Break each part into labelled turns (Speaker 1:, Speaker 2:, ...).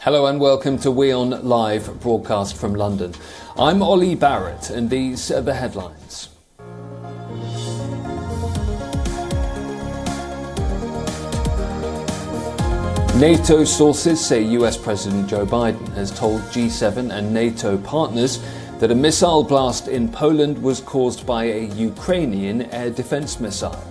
Speaker 1: Hello and welcome to WION Live, broadcast from London. I'm Ollie Barrett and these are the headlines. NATO sources say US President Joe Biden has told G7 and NATO partners that a missile blast in Poland was caused by a Ukrainian air defense missile.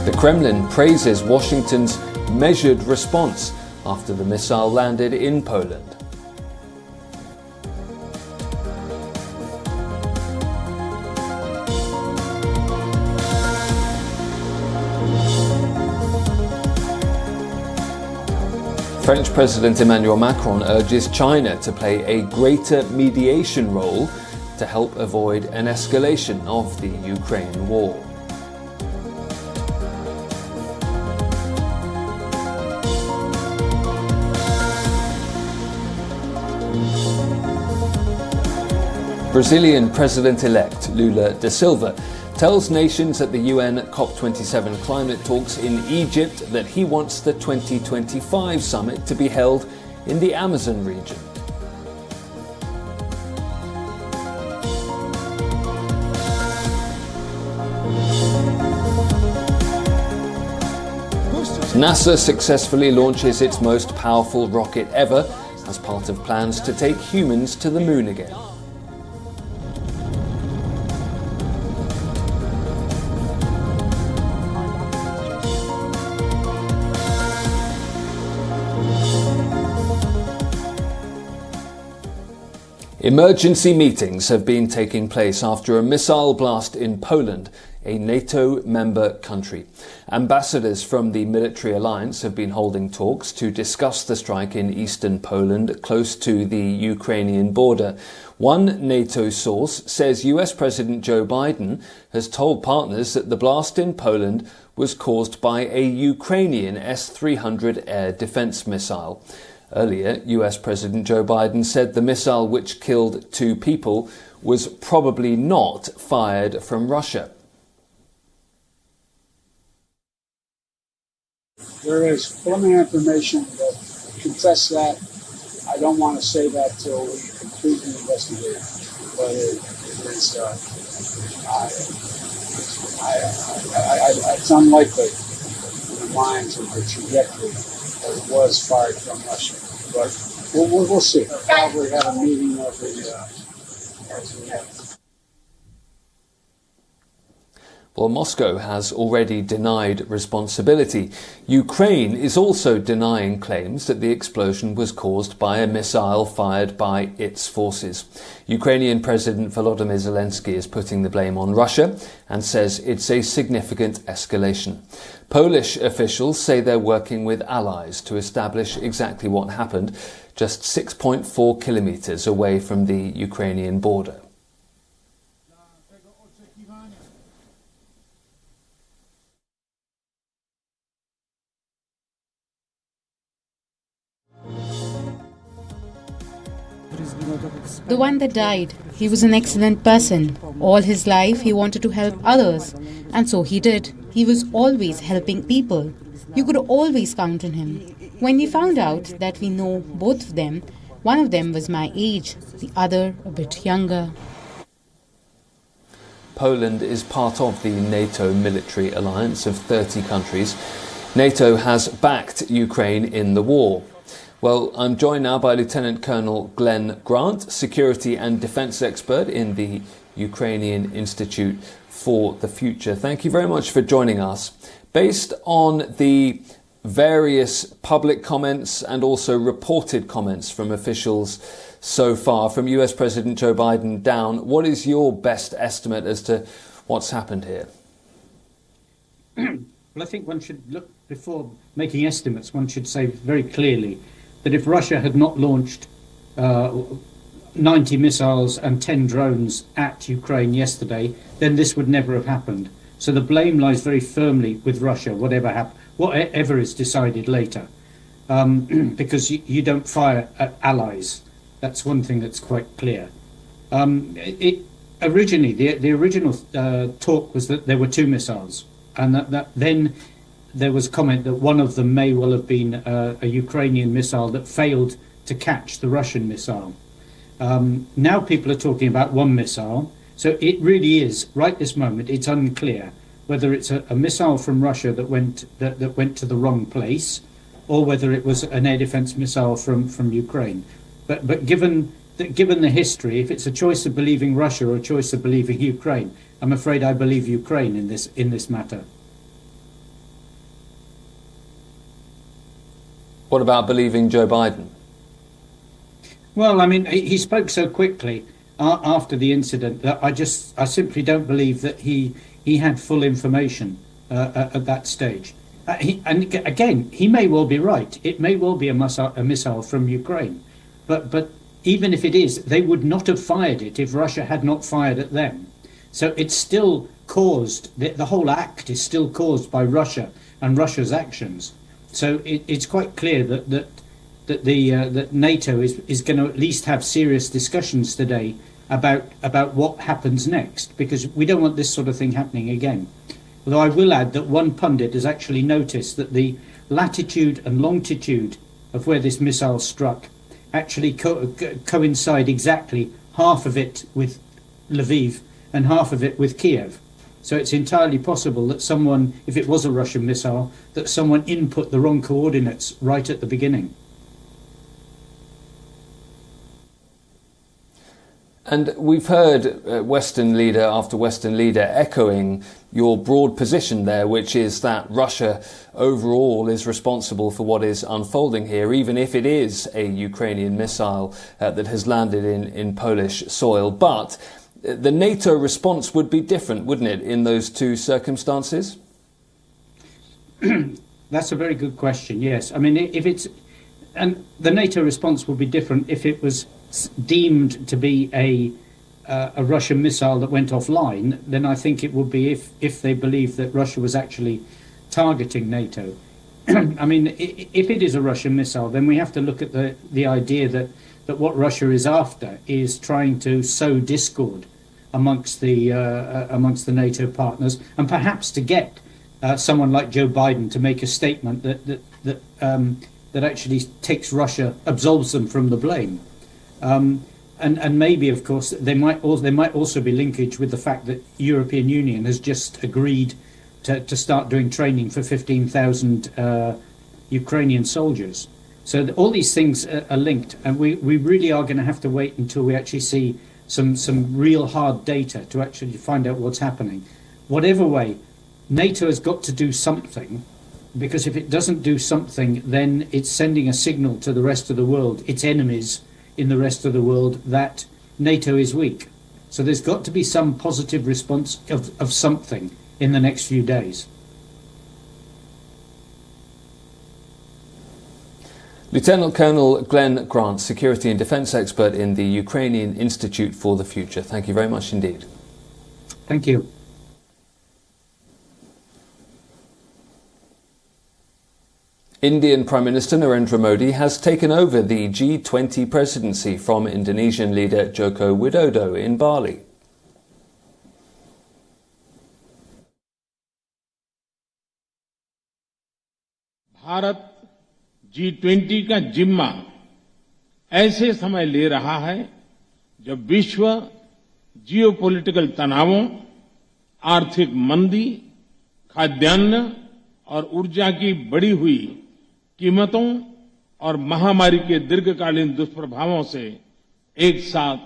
Speaker 1: The Kremlin praises Washington's measured response after the missile landed in Poland. French President Emmanuel Macron urges China to play a greater mediation role to help avoid an escalation of the Ukraine war. Brazilian President-elect Lula da Silva tells nations at the UN COP27 climate talks in Egypt that he wants the 2025 summit to be held in the Amazon region. NASA successfully launches its most powerful rocket ever as part of plans to take humans to the moon again. Emergency meetings have been taking place after a missile blast in Poland, a NATO member country. Ambassadors from the military alliance have been holding talks to discuss the strike in eastern Poland, close to the Ukrainian border. One NATO source says US President Joe Biden has told partners that the blast in Poland was caused by a Ukrainian S-300 air defense missile. Earlier, US President Joe Biden said the missile which killed 2 people was probably not fired from Russia.
Speaker 2: There is preliminary information that contests that. I don't want to say that till we completely investigate it. But it's unlikely in the minds of the trajectory that it was fired from Russia. But we'll see. We'll probably have a meeting of
Speaker 1: Well, Moscow has already denied responsibility. Ukraine is also denying claims that the explosion was caused by a missile fired by its forces. Ukrainian President Volodymyr Zelensky is putting the blame on Russia and says it's a significant escalation. Polish officials say they're working with allies to establish exactly what happened, just 6.4 kilometers away from the Ukrainian border.
Speaker 3: The one that died, he was an excellent person. All his life he wanted to help others. And so he did. He was always helping people. You could always count on him. When we found out that we know both of them, one of them was my age, the other a bit younger.
Speaker 1: Poland is part of the NATO military alliance of 30 countries. NATO has backed Ukraine in the war. Well, I'm joined now by Lieutenant Colonel Glenn Grant, security and defence expert in the Ukrainian Institute for the Future. Thank you very much for joining us. Based on the various public comments and also reported comments from officials so far, from US President Joe Biden down, what is your best estimate as to what's happened here?
Speaker 4: Well, I think one should look, before making estimates, one should say very clearly that if Russia had not launched 90 missiles and 10 drones at Ukraine yesterday, then this would never have happened. So the blame lies very firmly with Russia, whatever is decided later, because you don't fire at allies. That's one thing that's quite clear. originally, the original talk was that there were two missiles, and that then there was comment that one of them may well have been a Ukrainian missile that failed to catch the Russian missile. Now people are talking about one missile, so it really is, right this moment, it's unclear whether it's a missile from Russia that went to the wrong place, or whether it was an air defense missile from Ukraine. But given the history, if it's a choice of believing Russia or a choice of believing Ukraine, I'm afraid I believe Ukraine in this matter.
Speaker 1: What about believing Joe Biden?
Speaker 4: Well, I mean, he spoke so quickly after the incident that I simply don't believe that he had full information at that stage. And again, he may well be right. It may well be a missile from Ukraine, but even if it is, they would not have fired it if Russia had not fired at them. So it's still caused. The whole act is still caused by Russia and Russia's actions. So it's quite clear that NATO is going to at least have serious discussions today about what happens next, because we don't want this sort of thing happening again. Although I will add that one pundit has actually noticed that the latitude and longitude of where this missile struck actually coincide exactly, half of it with Lviv and half of it with Kiev. So it's entirely possible that someone, if it was a Russian missile, that someone input the wrong coordinates right at the beginning.
Speaker 1: And we've heard Western leader after Western leader echoing your broad position there, which is that Russia overall is responsible for what is unfolding here, even if it is a Ukrainian missile that has landed in Polish soil. But the NATO response would be different, wouldn't it, in those two circumstances?
Speaker 4: That's a very good question, yes. I mean, and the NATO response would be different if it was deemed to be a Russian missile that went offline. Then I think it would be if they believed that Russia was actually targeting NATO. I mean, if it is a Russian missile, then we have to look at the idea that what Russia is after is trying to sow discord amongst the NATO partners, and perhaps to get someone like Joe Biden to make a statement that actually takes Russia, absolves them from the blame. And maybe, of course, there might also be linkage with the fact that European Union has just agreed to start doing training for 15,000 Ukrainian soldiers. So all these things are linked, and we really are going to have to wait until we actually see some real hard data to actually find out what's happening. Whatever way, NATO has got to do something, because if it doesn't do something, then it's sending a signal to the rest of the world, its enemies in the rest of the world, that NATO is weak. So there's got to be some positive response of something in the next few days.
Speaker 1: Lieutenant Colonel Glenn Grant, security and defence expert in the Ukrainian Institute for the Future. Thank you very much indeed.
Speaker 4: Thank you.
Speaker 1: Indian Prime Minister Narendra Modi has taken over the G20 presidency from Indonesian leader Joko Widodo in Bali.
Speaker 5: Bharat G20 का जिम्मा ऐसे समय ले रहा है जब विश्व geopolitical तनावों, आर्थिक मंदी, खाद्यान्न और ऊर्जा की बढ़ी हुई कीमतों और महामारी के दीर्घकालीन दुष्प्रभावों से एक साथ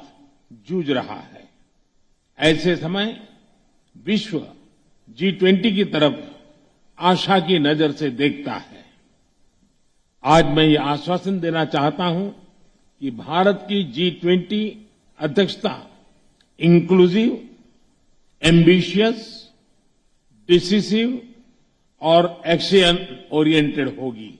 Speaker 5: जूझ रहा है। ऐसे समय विश्व G20 की तरफ आशा की नजर से देखता है। आज मैं ये आश्वासन देना चाहता हूं कि भारत की G20 अध्यक्षता इंक्लूसिव, एम्बिशियस, डिसिसिव और एक्शन ओरिएंटेड होगी।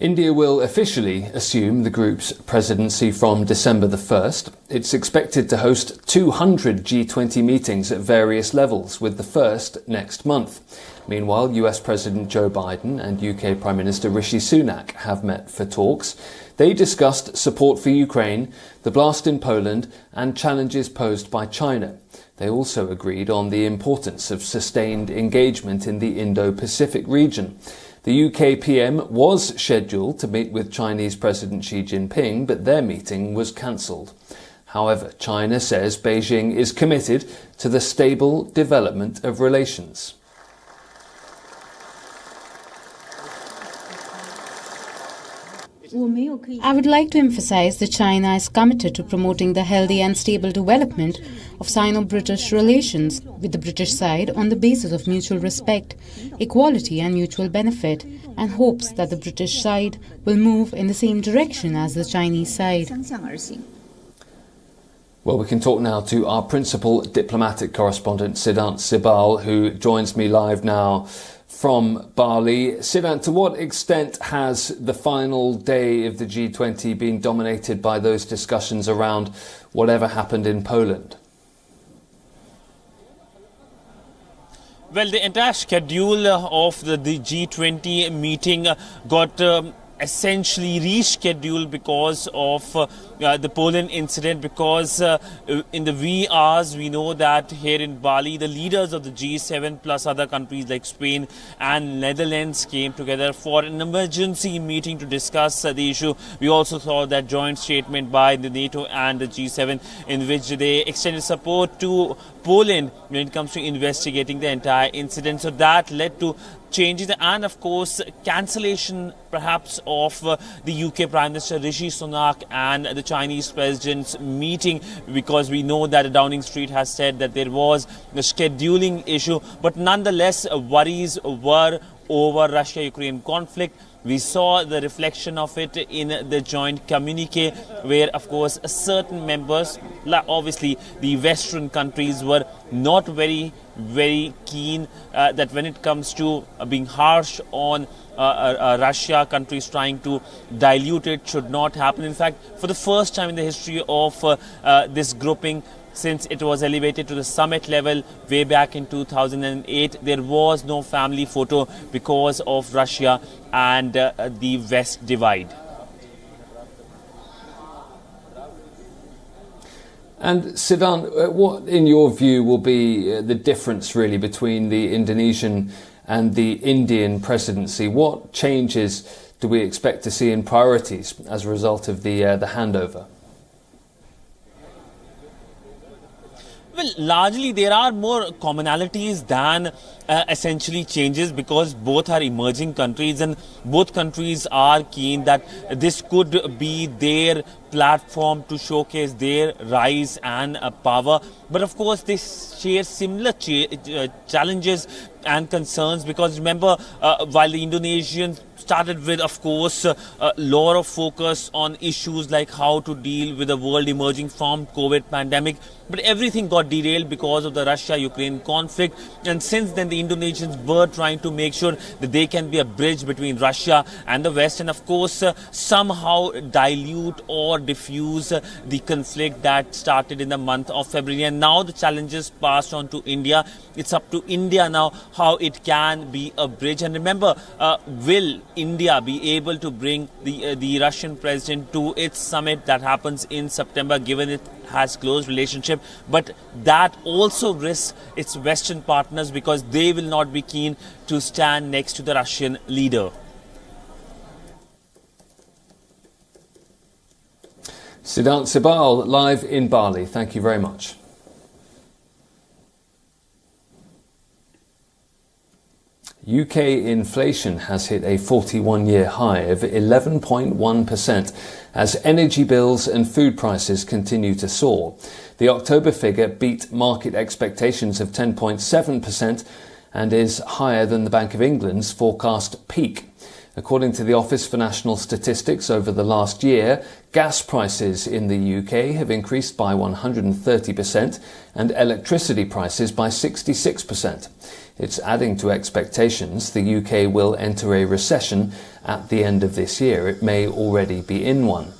Speaker 1: India will officially assume the group's presidency from December the 1st. It's expected to host 200 G20 meetings at various levels, with the first next month. Meanwhile, US President Joe Biden and UK Prime Minister Rishi Sunak have met for talks. They discussed support for Ukraine, the blast in Poland, and challenges posed by China. They also agreed on the importance of sustained engagement in the Indo-Pacific region. The UK PM was scheduled to meet with Chinese President Xi Jinping, but their meeting was cancelled. However, China says Beijing is committed to the stable development of relations.
Speaker 3: I would like to emphasize that China is committed to promoting the healthy and stable development of Sino-British relations with the British side on the basis of mutual respect, equality and mutual benefit, and hopes that the British side will move in the same direction as the Chinese side.
Speaker 1: Well, we can talk now to our principal diplomatic correspondent, Siddhant Sibal, who joins me live now from Bali. Siddhant, to what extent has the final day of the G20 been dominated by those discussions around whatever happened in Poland?
Speaker 6: Well, the entire schedule of the G20 meeting got essentially rescheduled because of the Poland incident, because in the wee hours we know that here in Bali the leaders of the G7 plus other countries like Spain and Netherlands came together for an emergency meeting to discuss the issue. We also saw that joint statement by the NATO and the G7 in which they extended support to Poland when it comes to investigating the entire incident. So that led to changes and of course cancellation perhaps of the UK Prime Minister Rishi Sunak and the Chinese President's meeting, because we know that Downing Street has said that there was a scheduling issue, but nonetheless worries were over Russia-Ukraine conflict. We saw the reflection of it in the joint communique where, of course, certain members, obviously the Western countries, were not very keen that when it comes to being harsh on Russia, countries trying to dilute it should not happen. In fact, for the first time in the history of this grouping, since it was elevated to the summit level way back in 2008, there was no family photo because of Russia and the West divide.
Speaker 1: And Siddhant, what in your view will be the difference really between the Indonesian and the Indian presidency? What changes do we expect to see in priorities as a result of the handover?
Speaker 6: Well, largely there are more commonalities than essentially changes, because both are emerging countries and both countries are keen that this could be their platform to showcase their rise and power. But of course they share similar challenges and concerns, because remember while the Indonesians started with, of course, a lot of focus on issues like how to deal with the world emerging from COVID pandemic, but everything got derailed because of the Russia-Ukraine conflict. And since then the Indonesians were trying to make sure that they can be a bridge between Russia and the West, and of course somehow dilute or diffuse the conflict that started in the month of February. And now the challenges passed on to India. It's up to India now how it can be a bridge. And remember, will India be able to bring the Russian president to its summit that happens in September, given it has close relationship? But that also risks its Western partners, because they will not be keen to stand next to the Russian leader.
Speaker 1: Siddhant Sibal, live in Bali. Thank you very much. UK inflation has hit a 41-year high of 11.1% as energy bills and food prices continue to soar. The October figure beat market expectations of 10.7% and is higher than the Bank of England's forecast peak. According to the Office for National Statistics, over the last year, gas prices in the UK have increased by 130% and electricity prices by 66%. It's adding to expectations the UK will enter a recession at the end of this year. It may already be in one.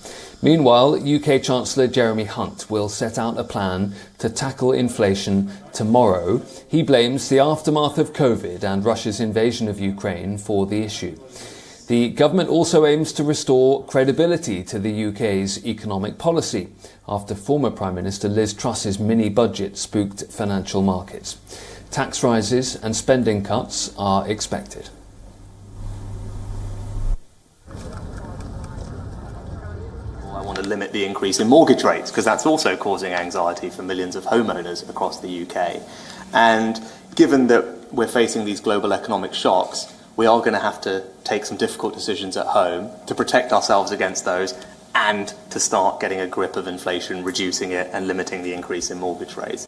Speaker 1: Meanwhile, UK Chancellor Jeremy Hunt will set out a plan to tackle inflation tomorrow. He blames the aftermath of COVID and Russia's invasion of Ukraine for the issue. The government also aims to restore credibility to the UK's economic policy after former Prime Minister Liz Truss's mini-budget spooked financial markets. Tax rises and spending cuts are expected.
Speaker 7: I want to limit the increase in mortgage rates because that's also causing anxiety for millions of homeowners across the UK. And given that we're facing these global economic shocks, we are going to have to take some difficult decisions at home to protect ourselves against those and to start getting a grip of inflation, reducing it and limiting the increase in mortgage rates.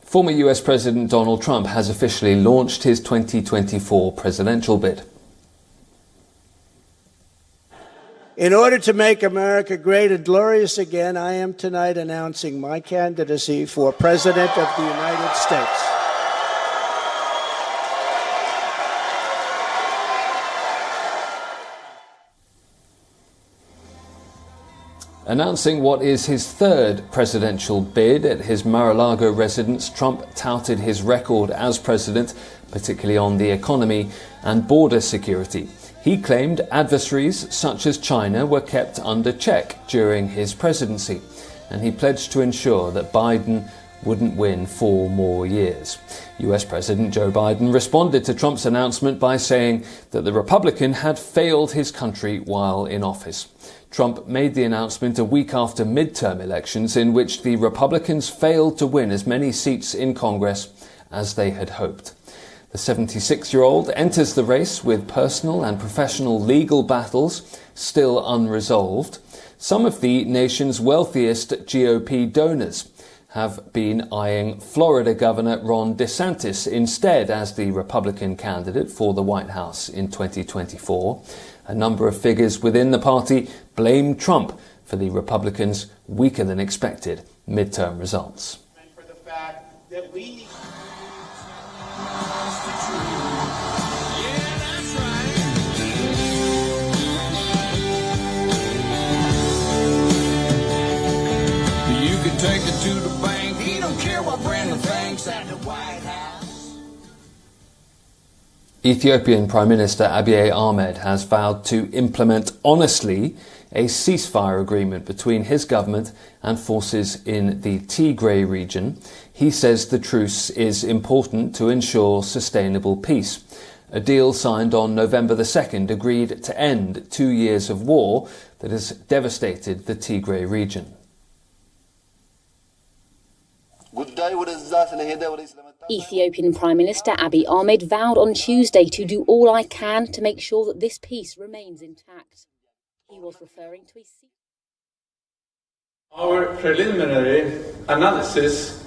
Speaker 1: Former US President Donald Trump has officially launched his 2024 presidential bid.
Speaker 8: In order to make America great and glorious again, I am tonight announcing my candidacy for President of the United States.
Speaker 1: Announcing what is his third presidential bid at his Mar-a-Lago residence, Trump touted his record as president, particularly on the economy and border security. He claimed adversaries such as China were kept under check during his presidency, and he pledged to ensure that Biden wouldn't win 4 more years. US President Joe Biden responded to Trump's announcement by saying that the Republican had failed his country while in office. Trump made the announcement a week after midterm elections in which the Republicans failed to win as many seats in Congress as they had hoped. The 76-year-old enters the race with personal and professional legal battles still unresolved. Some of the nation's wealthiest GOP donors have been eyeing Florida Governor Ron DeSantis instead as the Republican candidate for the White House in 2024. A number of figures within the party blame Trump for the Republicans' weaker than expected midterm results.
Speaker 9: For the fact that we
Speaker 10: You can take it to the bank. He don't care what Brandon thinks at the White House.
Speaker 1: Ethiopian Prime Minister Abiy Ahmed has vowed to implement honestly a ceasefire agreement between his government and forces in the Tigray region. He says the truce is important to ensure sustainable peace. A deal signed on November the 2nd agreed to end 2 years of war that has devastated the Tigray region.
Speaker 11: Ethiopian Prime Minister Abiy Ahmed vowed on Tuesday to do all I can to make sure that this peace remains intact. He was referring to
Speaker 12: Our preliminary analysis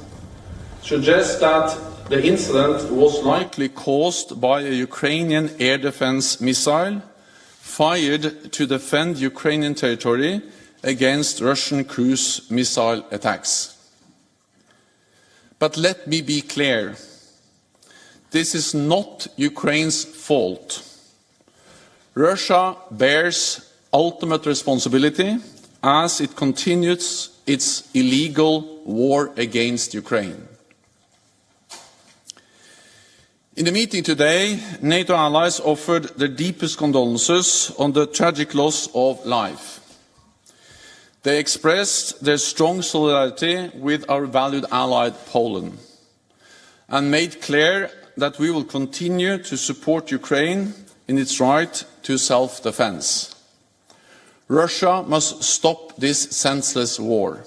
Speaker 12: suggests that the incident was likely caused by a Ukrainian air defense missile fired to defend Ukrainian territory against Russian cruise missile attacks. But let me be clear, this is not Ukraine's fault. Russia bears ultimate responsibility as it continues its illegal war against Ukraine. In the meeting today, NATO allies offered their deepest condolences on the tragic loss of life. They expressed their strong solidarity with our valued ally Poland and made clear that we will continue to support Ukraine in its right to self-defense. Russia must stop this senseless war.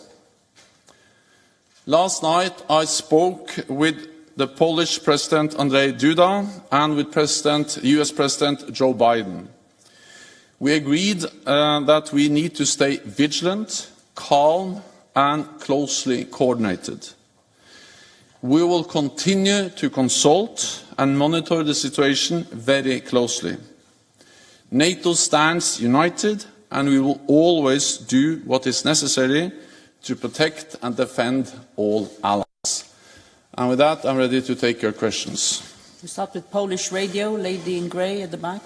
Speaker 12: Last night I spoke with the Polish President Andrzej Duda and with US President Joe Biden. We agreed that we need to stay vigilant, calm and closely coordinated. We will continue to consult and monitor the situation very closely. NATO stands united and we will always do what is necessary to protect and defend all allies. And with that, I'm ready to take your questions.
Speaker 13: We start with Polish radio, lady in grey at the back.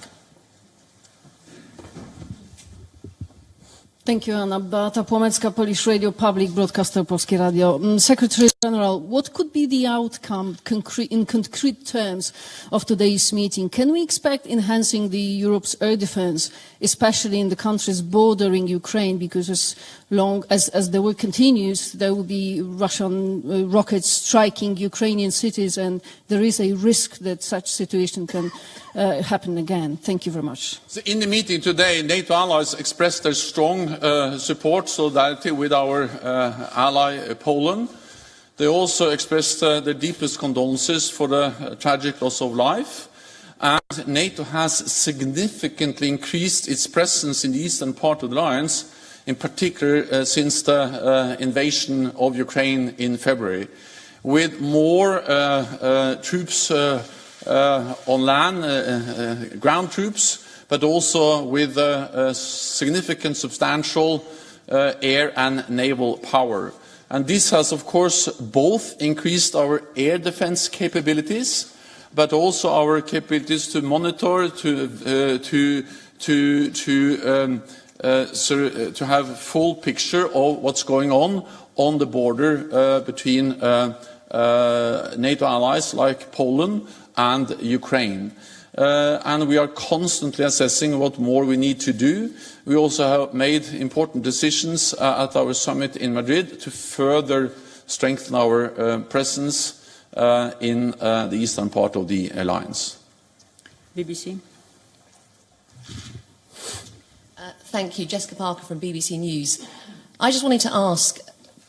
Speaker 14: Thank you, Anna. Beata Płomecka, Polish Radio, Public Broadcaster, Polskie Radio. Secretary General, what could be the outcome in concrete terms of today's meeting? Can we expect enhancing Europe's air defense, especially in the countries bordering Ukraine? Because as long as the war continues, there will be Russian rockets striking Ukrainian cities, and there is a risk that such situation can happen again. Thank you very much.
Speaker 12: So in the meeting today, NATO allies expressed their strong support, solidarity with our ally Poland. They also expressed their deepest condolences for the tragic loss of life. And NATO has significantly increased its presence in the eastern part of the alliance, in particular since the invasion of Ukraine in February, with more troops on land, ground troops, but also with significant, substantial air and naval power. And this has, of course, both increased our air defense capabilities, but also our capabilities to monitor, to have full picture of what's going on the border between NATO allies like Poland and Ukraine. And we are constantly assessing what more we need to do. We also have made important decisions at our summit in Madrid to further strengthen our presence in the eastern part of the alliance.
Speaker 13: BBC.
Speaker 15: Thank you. Jessica Parker from BBC News. I just wanted to ask,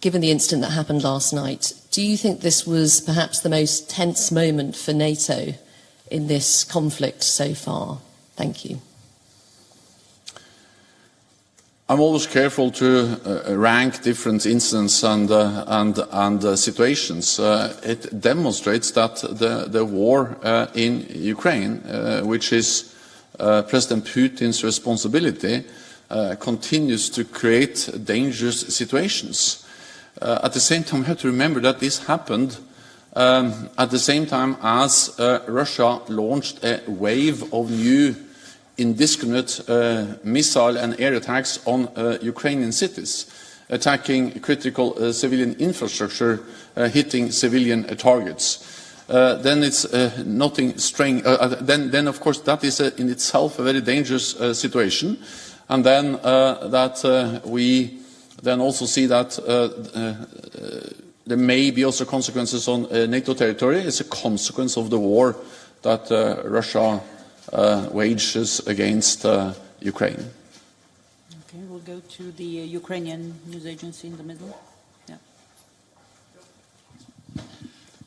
Speaker 15: given the incident that happened last night, do you think this was perhaps the most tense moment for NATO in this conflict so far? Thank you.
Speaker 12: I'm always careful to rank different incidents and situations. It demonstrates that the war in Ukraine, which is President Putin's responsibility, continues to create dangerous situations. At the same time, we have to remember that this happened at the same time as Russia launched a wave of new indiscriminate missile and air attacks on Ukrainian cities, attacking critical civilian infrastructure, hitting civilian targets. Then it's nothing strange. Then, of course, that is in itself a very dangerous situation. And then we then also see that there may be also consequences on NATO territory. It's a consequence of the war that Russia wages against Ukraine.
Speaker 13: Okay, we'll go to the Ukrainian news agency in the middle. Yeah.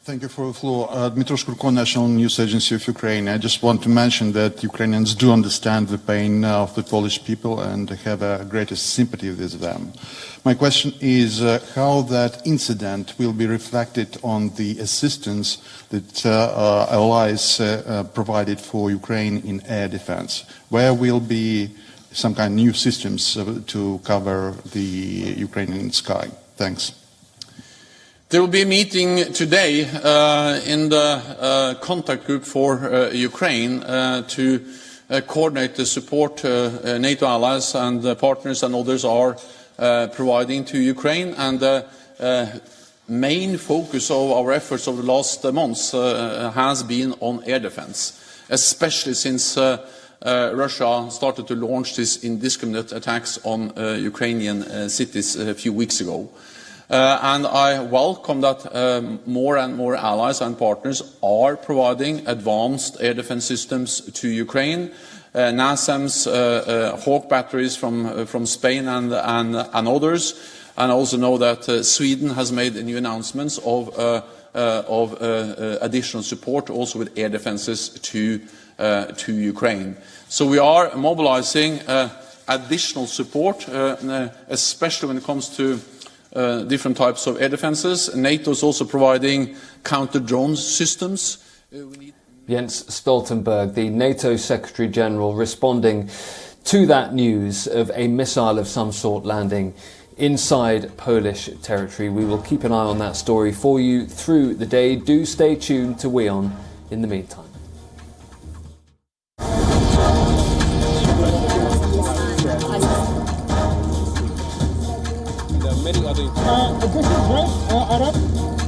Speaker 16: Thank you for the floor. Dmytro Shkurko, National News Agency of Ukraine. I just want to mention that Ukrainians do understand the pain of the Polish people and have a greatest sympathy with them. My question is how that incident will be reflected on the assistance that allies provided for Ukraine in air defense. Where will be some kind of new systems to cover the Ukrainian sky? Thanks.
Speaker 12: There will be a meeting today in the contact group for Ukraine to coordinate the support NATO allies and partners and others are providing to Ukraine. And main focus of our efforts over the last months has been on air defense, especially since Russia started to launch these indiscriminate attacks on Ukrainian cities a few weeks ago. And I welcome that more and more allies and partners are providing advanced air defense systems to Ukraine. NASAMS, Hawk batteries from Spain and others. And I also know that Sweden has made new announcements of additional support, also with air defenses to Ukraine. So we are mobilizing additional support, especially when it comes to different types of air defenses. NATO is also providing counter-drone systems.
Speaker 1: Jens Stoltenberg, the NATO Secretary General, responding to that news of a missile of some sort landing inside Polish territory. We will keep an eye on that story for you through the day. Do stay tuned to WION in the meantime.
Speaker 17: This is right, Arab.